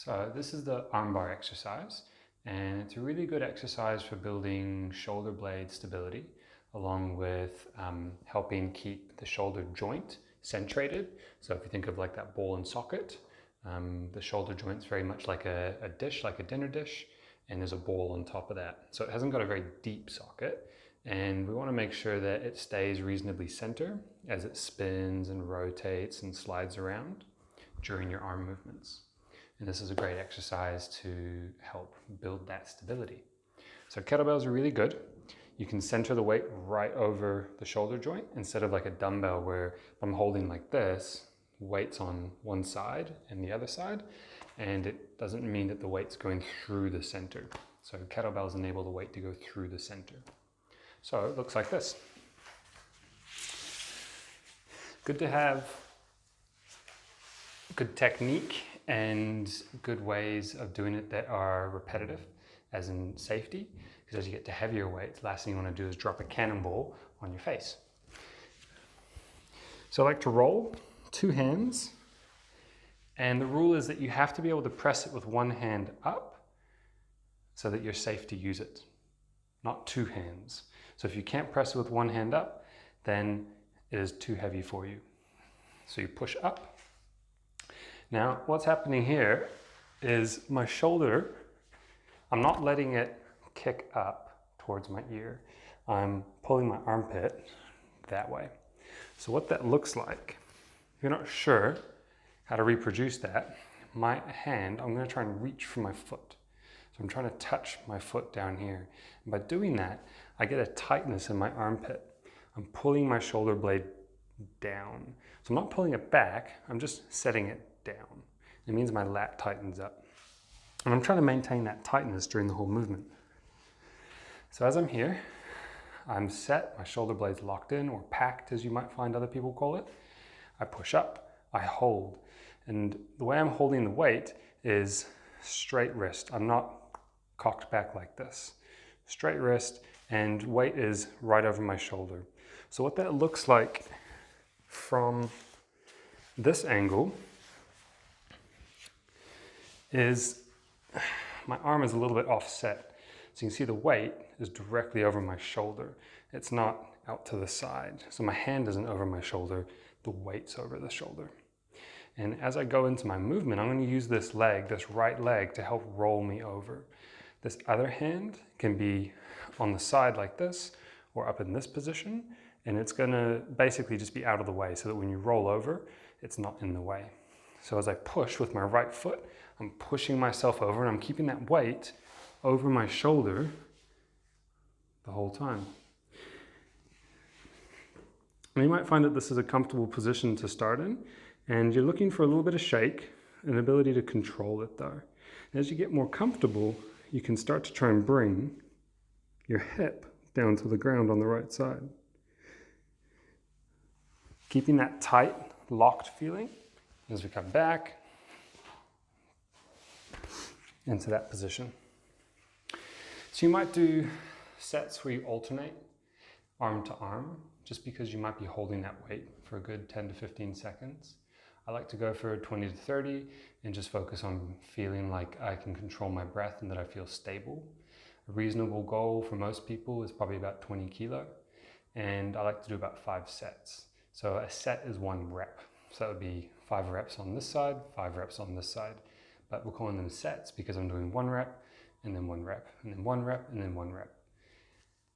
So this is the armbar exercise, and it's a really good exercise for building shoulder blade stability, along with helping keep the shoulder joint centrated. So if you think of like that ball and socket, the shoulder joint's very much like a dish, like a dinner dish, and there's a ball on top of that. So it hasn't got a very deep socket, and we want to make sure that it stays reasonably center as it spins and rotates and slides around during your arm movements. And this is a great exercise to help build that stability. So kettlebells are really good. You can center the weight right over the shoulder joint instead of like a dumbbell where I'm holding like this, weight's on one side and the other side, and it doesn't mean that the weight's going through the center. So kettlebells enable the weight to go through the center. So it looks like this. Good to have good technique and good ways of doing it that are repetitive, as in safety, because as you get to heavier weights, last thing you want to do is drop a cannonball on your face. So I like to roll 2 hands, and the rule is that you have to be able to press it with 1 hand up so that you're safe to use it, not 2 hands. So if you can't press it with 1 hand up, then it is too heavy for you. So you push up. Now, what's happening here is my shoulder, I'm not letting it kick up towards my ear. I'm pulling my armpit that way. So what that looks like, if you're not sure how to reproduce that, my hand, I'm going to try and reach for my foot. So I'm trying to touch my foot down here. And by doing that, I get a tightness in my armpit. I'm pulling my shoulder blade down. So I'm not pulling it back, I'm just setting it down. It means my lat tightens up. And I'm trying to maintain that tightness during the whole movement. So as I'm here, I'm set, my shoulder blade's locked in, or packed as you might find other people call it. I push up, I hold. And the way I'm holding the weight is straight wrist. I'm not cocked back like this. Straight wrist, and weight is right over my shoulder. So what that looks like from this angle is my arm is a little bit offset. So you can see the weight is directly over my shoulder. It's not out to the side. So my hand isn't over my shoulder, the weight's over the shoulder. And as I go into my movement, I'm going to use this leg, this right leg, to help roll me over. This other hand can be on the side like this, or up in this position, and it's going to basically just be out of the way so that when you roll over, it's not in the way. So as I push with my right foot, I'm pushing myself over and I'm keeping that weight over my shoulder the whole time. And you might find that this is a comfortable position to start in, and you're looking for a little bit of shake, an ability to control it though. And as you get more comfortable, you can start to try and bring your hip down to the ground on the right side. Keeping that tight, locked feeling as we come back into that position. So you might do sets where you alternate arm to arm, just because you might be holding that weight for a good 10 to 15 seconds. I like to go for 20 to 30 and just focus on feeling like I can control my breath and that I feel stable. A reasonable goal for most people is probably about 20 kilo, and I like to do about 5 sets. So a set is 1 rep. So that would be 5 reps on this side, 5 reps on this side. But we're calling them sets because I'm doing 1 rep, and then 1 rep, and then 1 rep, and then 1 rep.